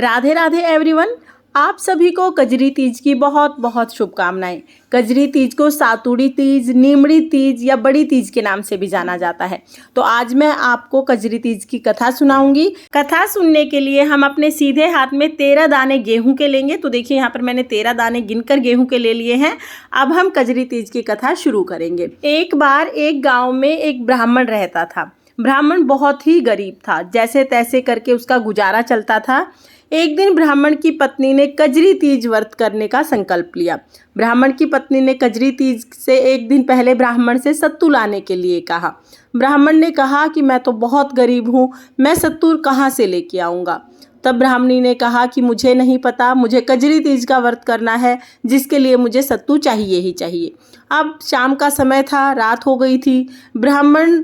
Radhe Radhe everyone. आप सभी को कजरी तीज की बहुत बहुत शुभकामनाएं। कजरी तीज को सातुड़ी तीज, नीमड़ी तीज या बड़ी तीज के नाम से भी जाना जाता है। तो आज मैं आपको कजरी तीज की कथा सुनाऊंगी। कथा सुनने के लिए हम अपने सीधे हाथ में 13 दाने गेहूं के लेंगे। तो देखिए यहाँ पर मैंने 13 दाने गिनकर गेहूं के ले लिए हैं। अब हम कजरी तीज की कथा शुरू करेंगे। एक बार एक गाँव में एक ब्राह्मण रहता था। ब्राह्मण बहुत ही गरीब था, जैसे तैसे करके उसका गुजारा चलता था। एक दिन ब्राह्मण की पत्नी ने कजरी तीज व्रत करने का संकल्प लिया। ब्राह्मण की पत्नी ने कजरी तीज से एक दिन पहले ब्राह्मण से सत्तू लाने के लिए कहा। ब्राह्मण ने कहा कि मैं तो बहुत गरीब हूँ, मैं सत्तू कहाँ से लेके आऊँगा। तब ब्राह्मणी ने कहा कि मुझे नहीं पता, मुझे कजरी तीज का व्रत करना है, जिसके लिए मुझे सत्तू चाहिए ही चाहिए। अब शाम का समय था, रात हो गई थी। ब्राह्मण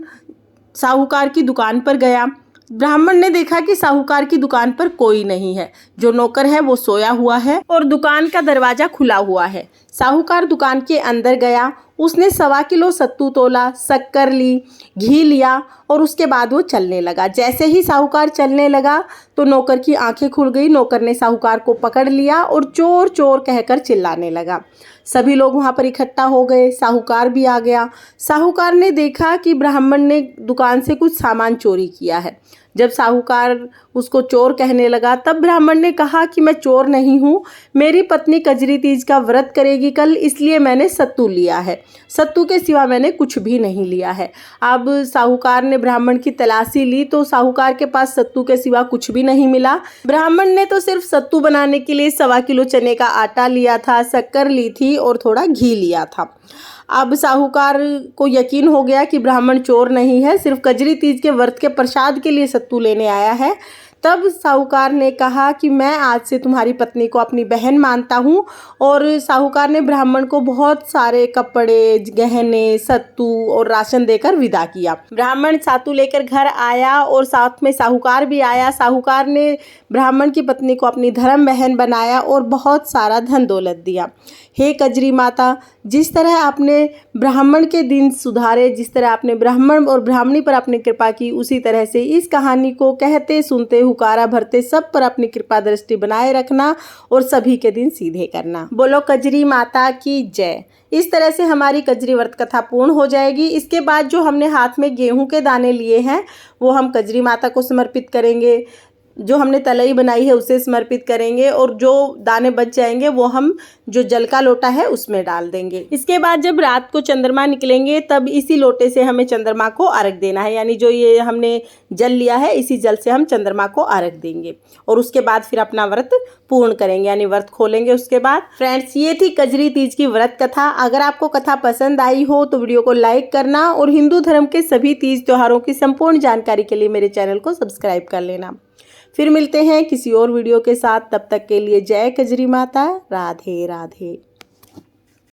साहूकार की दुकान पर गया। ब्राह्मण ने देखा कि साहूकार की दुकान पर कोई नहीं है। जो नौकर है वो सोया हुआ है और दुकान का दरवाजा खुला हुआ है। साहूकार दुकान के अंदर गया। उसने 1.25 किलो सत्तू तोला, शक्कर ली, घी लिया और उसके बाद वो चलने लगा। जैसे ही साहूकार चलने लगा तो नौकर की आंखें खुल गई। नौकर ने साहूकार को पकड़ लिया और चोर चोर कहकर चिल्लाने लगा। सभी लोग वहाँ पर इकट्ठा हो गए। साहूकार भी आ गया। साहूकार ने देखा कि ब्राह्मण ने दुकान से कुछ सामान चोरी किया है। जब साहूकार उसको चोर कहने लगा तब ब्राह्मण ने कहा कि मैं चोर नहीं हूँ, मेरी पत्नी कजरी तीज का व्रत करेगी कल, इसलिए मैंने सत्तू लिया है। सत्तू के सिवा मैंने कुछ भी नहीं लिया है। अब साहूकार ने ब्राह्मण की तलाशी ली तो साहूकार के पास सत्तू के सिवा कुछ भी नहीं मिला। ब्राह्मण ने तो सिर्फ सत्तू बनाने के लिए 1.25 किलो चने का आटा लिया था, शक्कर ली थी और थोड़ा घी लिया था। अब साहूकार को यकीन हो गया कि ब्राह्मण चोर नहीं है, सिर्फ कजरी तीज के व्रत के प्रसाद के लिए सत्तू लेने आया है। तब साहूकार ने कहा कि मैं आज से तुम्हारी पत्नी को अपनी बहन मानता हूँ। और साहूकार ने ब्राह्मण को बहुत सारे कपड़े, गहने, सत्तू और राशन देकर विदा किया। ब्राह्मण सत्तू लेकर घर आया और साथ में साहूकार भी आया। साहूकार ने ब्राह्मण की पत्नी को अपनी धर्म बहन बनाया और बहुत सारा धन दौलत दिया। हे कजरी माता, जिस तरह आपने ब्राह्मण के दिन सुधारे, जिस तरह आपने ब्राह्मण और ब्राह्मणी पर अपनी कृपा की, उसी तरह से इस कहानी को कहते सुनते हुकारा भरते सब पर अपनी कृपा दृष्टि बनाए रखना और सभी के दिन सीधे करना। बोलो कजरी माता की जय। इस तरह से हमारी कजरी व्रत कथा पूर्ण हो जाएगी। इसके बाद जो हमने हाथ में गेहूं के दाने लिए हैं वो हम कजरी माता को समर्पित करेंगे। जो हमने तलई बनाई है उसे समर्पित करेंगे और जो दाने बच जाएंगे वो हम जो जल का लोटा है उसमें डाल देंगे। इसके बाद जब रात को चंद्रमा निकलेंगे तब इसी लोटे से हमें चंद्रमा को अर्घ देना है। यानी जो ये हमने जल लिया है इसी जल से हम चंद्रमा को अर्घ देंगे और उसके बाद फिर अपना व्रत पूर्ण करेंगे, यानी व्रत खोलेंगे। उसके बाद फ्रेंड्स, ये थी कजरी तीज की व्रत कथा। अगर आपको कथा पसंद आई हो तो वीडियो को लाइक करना और हिंदू धर्म के सभी तीज त्योहारों की संपूर्ण जानकारी के लिए मेरे चैनल को सब्सक्राइब कर लेना। फिर मिलते हैं किसी और वीडियो के साथ। तब तक के लिए जय कजरी माता। राधे राधे।